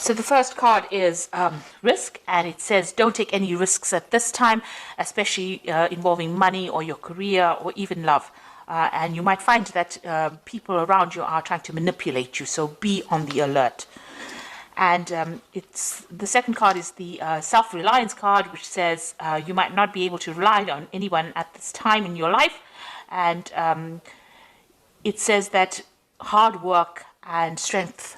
So the first card is risk, and it says don't take any risks at this time, especially involving money or your career or even love. And you might find that people around you are trying to manipulate you, so be on the alert. And it's the second card is the self-reliance card, which says you might not be able to rely on anyone at this time in your life. And it says that hard work and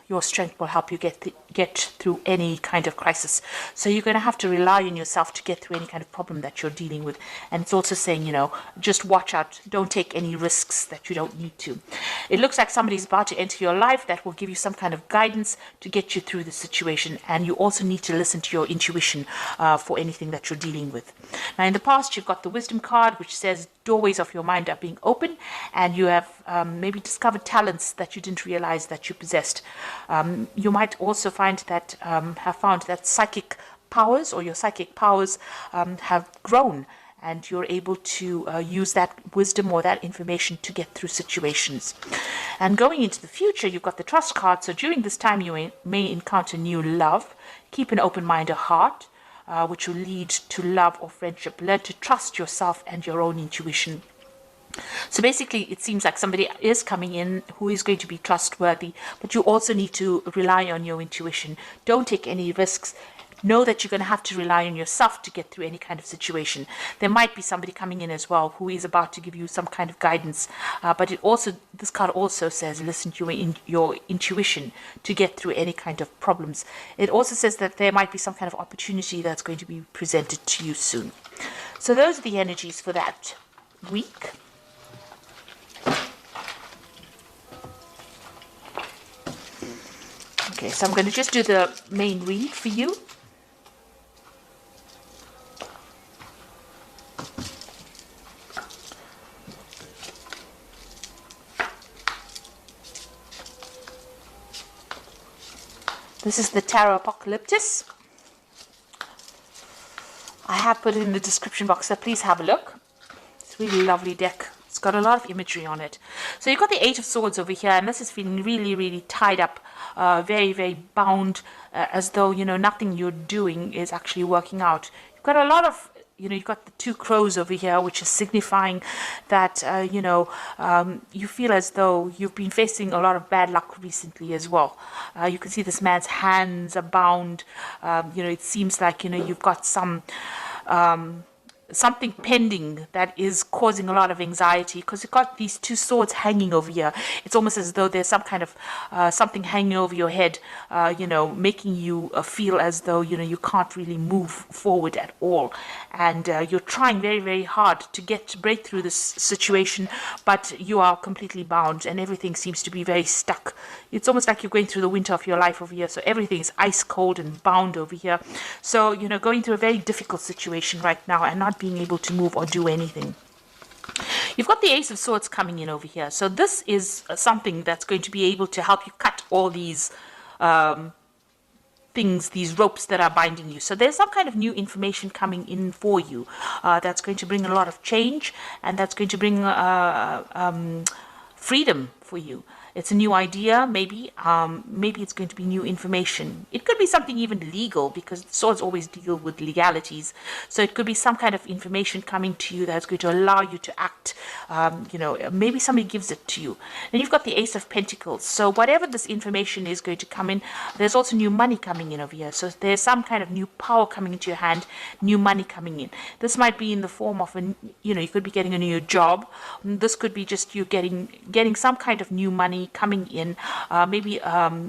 your strength will help you get through any kind of crisis. So you're going to have to rely on yourself to get through any kind of problem that you're dealing with. And it's also saying, just watch out. Don't take any risks that you don't need to. It looks like somebody's about to enter your life that will give you some kind of guidance to get you through the situation. And you also need to listen to your intuition for anything that you're dealing with. Now, in the past, you've got the wisdom card, which says doorways of your mind are being open, and you have maybe discovered talents that you didn't realize that you possessed. You might also find that have found that psychic powers or your psychic powers have grown, and you're able to use that wisdom or that information to get through situations. And going into the future, you've got the trust card. So during this time, you may encounter new love. Keep an open mind or heart, which will lead to love or friendship. Learn to trust yourself and your own intuition. So basically, it seems like somebody is coming in who is going to be trustworthy, but you also need to rely on your intuition. Don't take any risks. Know that you're going to have to rely on yourself to get through any kind of situation. There might be somebody coming in as well who is about to give you some kind of guidance, but this card also says listen to your intuition to get through any kind of problems. It also says that there might be some kind of opportunity that's going to be presented to you soon. So those are the energies for that week. Okay, so I'm going to just do the main read for you. This is the Tarot Apocalyptus. I have put it in the description box, so please have a look. It's a really lovely deck. It's got a lot of imagery on it. So you've got the Eight of Swords over here, and this is feeling really, really tied up, very, very bound, as though, nothing you're doing is actually working out. You've got a lot of, you've got the Two Crows over here, which is signifying that, you feel as though you've been facing a lot of bad luck recently as well. You can see this man's hands are bound. It seems like, you've got something pending that is causing a lot of anxiety, because you've got these two swords hanging over here. It's almost as though there's some kind of something hanging over your head, making you feel as though you can't really move forward at all, and you're trying very, very hard to break through this situation, but you are completely bound and everything seems to be very stuck. It's almost like you're going through the winter of your life over here, so everything is ice cold and bound over here. So going through a very difficult situation right now and not being able to move or do anything. You've got the Ace of Swords coming in over here. So this is something that's going to be able to help you cut all these things, these ropes that are binding you. So there's some kind of new information coming in for you that's going to bring a lot of change, and that's going to bring freedom for you. It's a new idea, maybe it's going to be new information. It could be something even legal, because swords always deal with legalities. So it could be some kind of information coming to you that's going to allow you to act. Maybe somebody gives it to you. Then you've got the Ace of Pentacles. So whatever this information is going to come in, there's also new money coming in over here. So there's some kind of new power coming into your hand, new money coming in. This might be in the form of you could be getting a new job. This could be just you getting some kind of new money coming in, maybe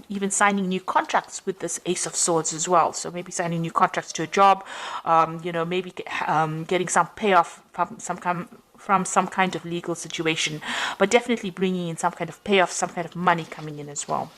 even signing new contracts with this Ace of Swords as well. So maybe signing new contracts to a job, maybe getting some payoff from some kind of legal situation, but definitely bringing in some kind of payoff, some kind of money coming in as well.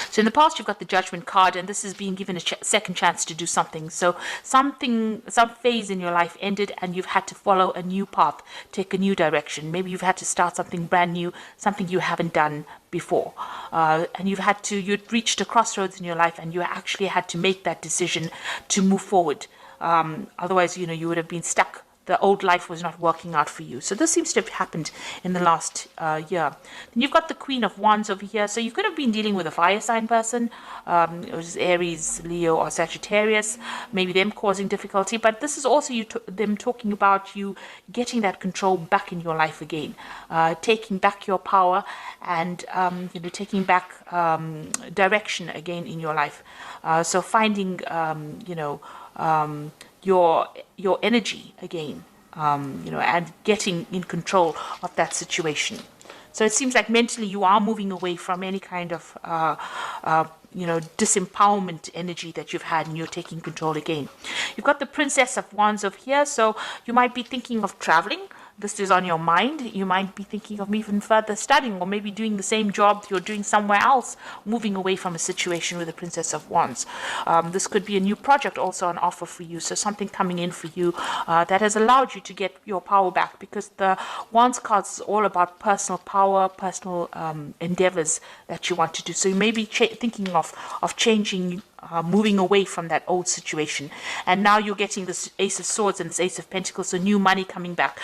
So in the past, you've got the Judgment card, and this is being given a second chance to do something. So some phase in your life ended, and you've had to follow a new path, take a new direction. Maybe you've had to start something brand new, something you haven't done before. And you'd reached a crossroads in your life, and you actually had to make that decision to move forward. Otherwise, you would have been stuck the old life was not working out for you. So this seems to have happened in the last year. Then you've got the Queen of Wands over here. So you could have been dealing with a fire sign person, it was Aries, Leo, or Sagittarius, maybe them causing difficulty. But this is also them talking about you getting that control back in your life again, taking back your power, and taking back direction again in your life. So finding your energy again, and getting in control of that situation. So it seems like mentally you are moving away from any kind of disempowerment energy that you've had, and you're taking control again. You've got the Princess of Wands over here, so you might be thinking of traveling. This is on your mind. You might be thinking of even further studying, or maybe doing the same job you're doing somewhere else, moving away from a situation with the Princess of Wands. This could be a new project also on offer for you, so something coming in for you that has allowed you to get your power back, because the Wands card is all about personal power, personal endeavors that you want to do. So you may be thinking of changing, moving away from that old situation, and now you're getting this Ace of Swords and this Ace of Pentacles, so new money coming back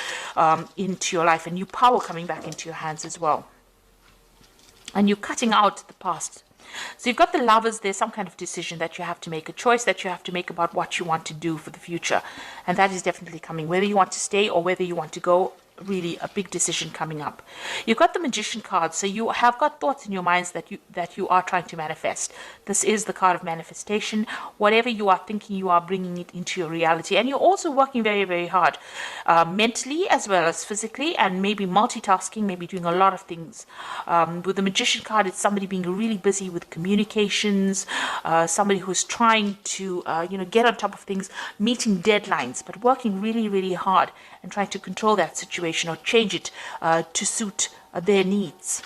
into your life, and new power coming back into your hands as well, and you're cutting out the past. So you've got the Lovers. There's some kind of decision that you have to make, a choice that you have to make about what you want to do for the future, and that is definitely coming, whether you want to stay or whether you want to go. Really a big decision coming up. You've got the Magician card, so you have got thoughts in your minds that you are trying to manifest. This is the card of manifestation. Whatever you are thinking, you are bringing it into your reality, and you're also working very, very hard, mentally as well as physically, and maybe multitasking, maybe doing a lot of things. With the Magician card, it's somebody being really busy with communications, somebody who's trying to get on top of things, meeting deadlines, but working really, really hard and trying to control that situation or change it to suit their needs.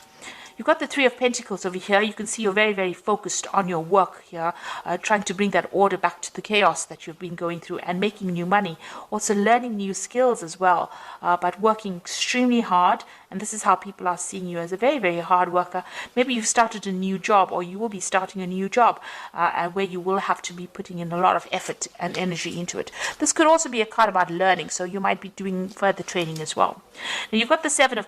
You've got the Three of Pentacles over here. You can see you're very, very focused on your work here, trying to bring that order back to the chaos that you've been going through, and making new money, also learning new skills as well, but working extremely hard. And this is how people are seeing you, as a very, very hard worker. Maybe you've started a new job, or you will be starting a new job, where you will have to be putting in a lot of effort and energy into it. This could also be a card about learning, so you might be doing further training as well. Now you've got the Seven of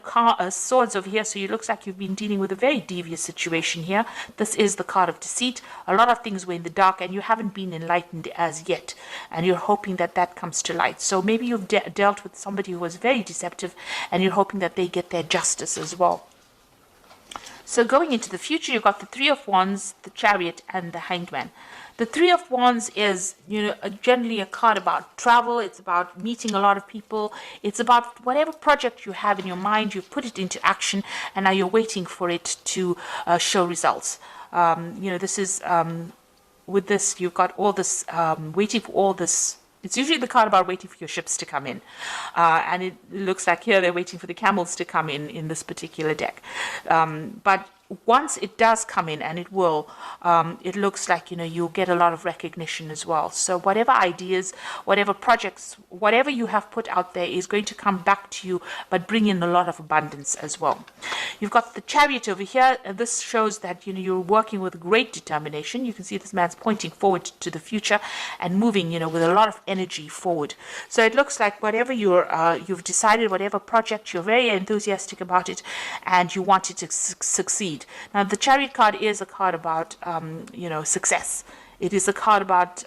Swords over here, so it looks like you've been dealing with a very devious situation here. This is the card of deceit. A lot of things were in the dark, and you haven't been enlightened as yet, and you're hoping that that comes to light. So maybe you've dealt with somebody who was very deceptive, and you're hoping that they get their justice as well. So going into the future, you've got the Three of Wands, the Chariot, and the Hanged Man. The Three of Wands is, generally a card about travel. It's about meeting a lot of people. It's about whatever project you have in your mind, you've put it into action, and now you're waiting for it to show results. This is, with this, you've got all this, waiting for all this. It's usually the card about waiting for your ships to come in. And it looks like here they're waiting for the camels to come in this particular deck. But once it does come in, and it will, it looks like, you'll get a lot of recognition as well. So whatever ideas, whatever projects, whatever you have put out there is going to come back to you, but bring in a lot of abundance as well. You've got the Chariot over here. This shows that, you're working with great determination. You can see this man's pointing forward to the future and moving, with a lot of energy forward. So it looks like whatever you've decided, whatever project, you're very enthusiastic about it, and you want it to succeed. Now, the Chariot card is a card about, success. It is a card about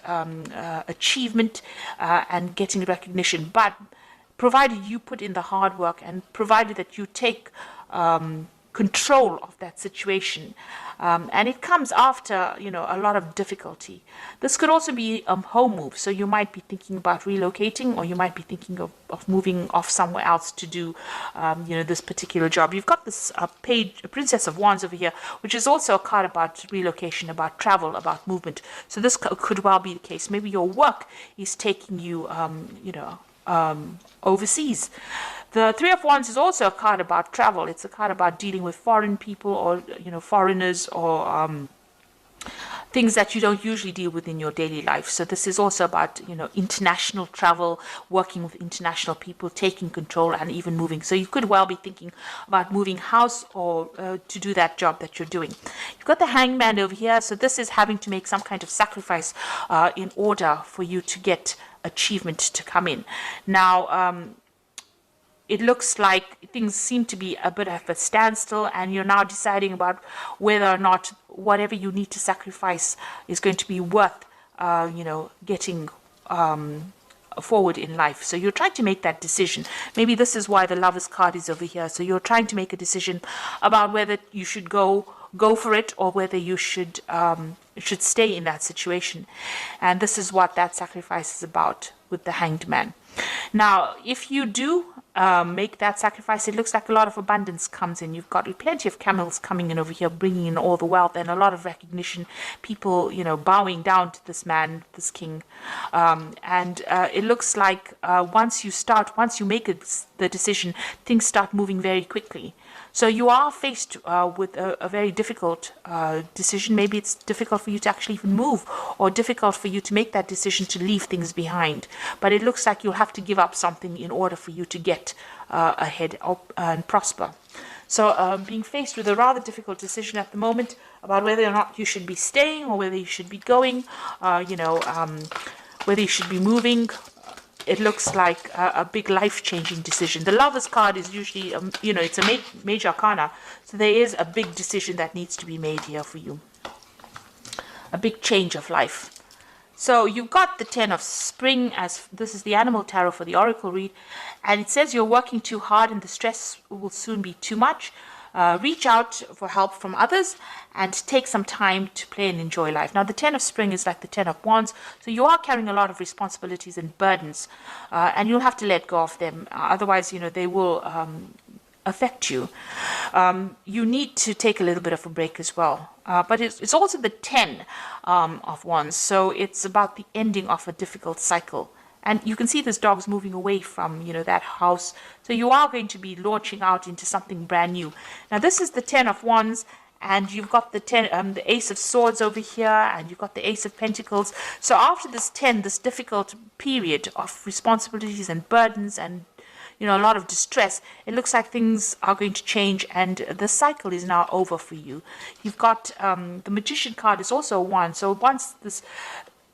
achievement and getting recognition. But provided you put in the hard work, and provided that you take control of that situation, and it comes after a lot of difficulty. This could also be a home move, so you might be thinking about relocating, or you might be thinking of moving off somewhere else to do this particular job. You've got this Princess of Wands over here, which is also a card about relocation, about travel, about movement. So this could well be the case. Maybe your work is taking you overseas. The Three of Wands is also a card about travel. It's a card about dealing with foreign people, or foreigners, or things that you don't usually deal with in your daily life. So this is also about, international travel, working with international people, taking control, and even moving. So you could well be thinking about moving house or to do that job that you're doing. You've got the Hangman over here. So this is having to make some kind of sacrifice in order for you to get achievement to come in. Now, it looks like things seem to be a bit of a standstill, and you're now deciding about whether or not whatever you need to sacrifice is going to be worth, getting forward in life. So you're trying to make that decision. Maybe this is why the Lovers card is over here. So you're trying to make a decision about whether you should go for it, or whether you should stay in that situation. And this is what that sacrifice is about with the Hanged Man. Now, if you do make that sacrifice, it looks like a lot of abundance comes in. You've got plenty of camels coming in over here, bringing in all the wealth and a lot of recognition. People, bowing down to this man, this king. And it looks like once you make the decision, things start moving very quickly. So you are faced with a very difficult decision. Maybe it's difficult for you to actually even move, or difficult for you to make that decision to leave things behind. But it looks like you'll have to give up something in order for you to get ahead and prosper. So being faced with a rather difficult decision at the moment about whether or not you should be staying or whether you should be going, whether you should be moving. It looks like a big life-changing decision. The Lovers card is usually, it's a major arcana. So there is a big decision that needs to be made here for you. A big change of life. So you've got the 10 of Spring, as this is the Animal Tarot for the Oracle read. And it says you're working too hard and the stress will soon be too much. Reach out for help from others and take some time to play and enjoy life. Now, the 10 of Spring is like the 10 of Wands. So you are carrying a lot of responsibilities and burdens, and you'll have to let go of them. Otherwise, they will affect you. You need to take a little bit of a break as well. But it's also the 10 of Wands. So it's about the ending of a difficult cycle. And you can see this dog's moving away from, that house. So you are going to be launching out into something brand new. Now, this is the 10 of Wands, and you've got the Ace of Swords over here, and you've got the Ace of Pentacles. So after this difficult period of responsibilities and burdens and, a lot of distress, it looks like things are going to change, and the cycle is now over for you. You've got the Magician card is also one. So once this...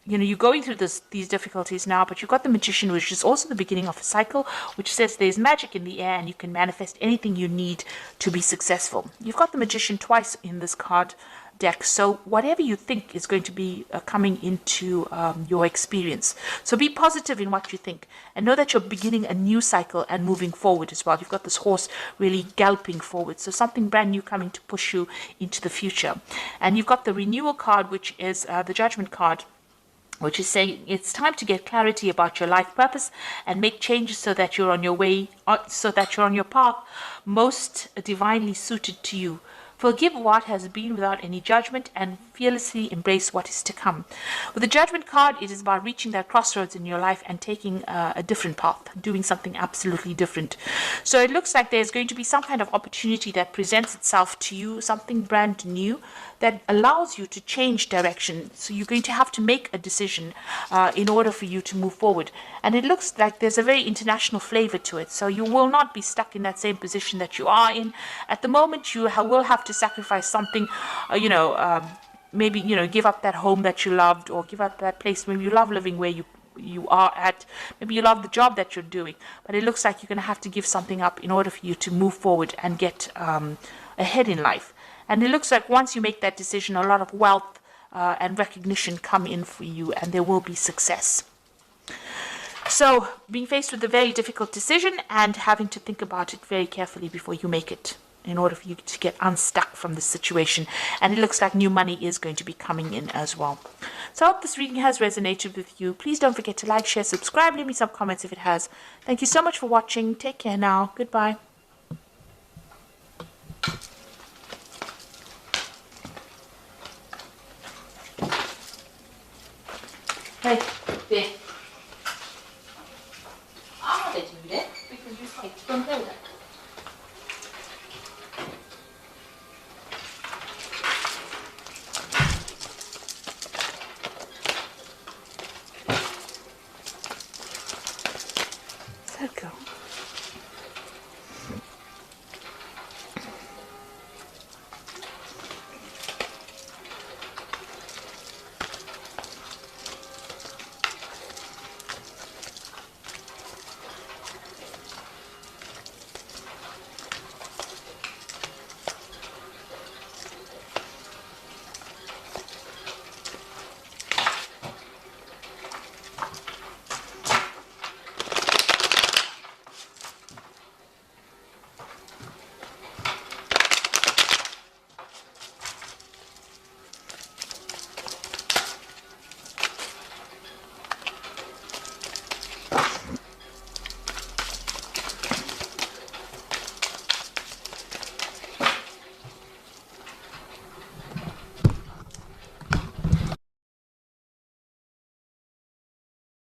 you're going through these difficulties now, but you've got the Magician, which is also the beginning of a cycle, which says there's magic in the air and you can manifest anything you need to be successful. You've got the Magician twice in this card deck, so whatever you think is going to be coming into your experience. So be positive in what you think, and know that you're beginning a new cycle and moving forward as well. You've got this horse really galloping forward, so something brand new coming to push you into the future. And you've got the Renewal card, which is the Judgment card, which is saying it's time to get clarity about your life purpose and make changes so that you're on your way, so that you're on your path most divinely suited to you. Forgive what has been without any judgment and fearlessly embrace what is to come. With the Judgment card, it is about reaching that crossroads in your life and taking a different path, doing something absolutely different. So it looks like there's going to be some kind of opportunity that presents itself to you, something brand new that allows you to change direction. So you're going to have to make a decision in order for you to move forward. And it looks like there's a very international flavor to it. So you will not be stuck in that same position that you are in. At the moment, you will have to sacrifice something, maybe, give up that home that you loved, or give up that place maybe you love living where you are at. Maybe you love the job that you're doing, but it looks like you're going to have to give something up in order for you to move forward and get ahead in life. And it looks like once you make that decision, a lot of wealth and recognition come in for you, and there will be success. So being faced with a very difficult decision and having to think about it very carefully before you make it, in order for you to get unstuck from this situation. And it looks like new money is going to be coming in as well. So I hope this reading has resonated with you. Please don't forget to like, share, subscribe, leave me some comments if it has. Thank you so much for watching. Take care now. Goodbye.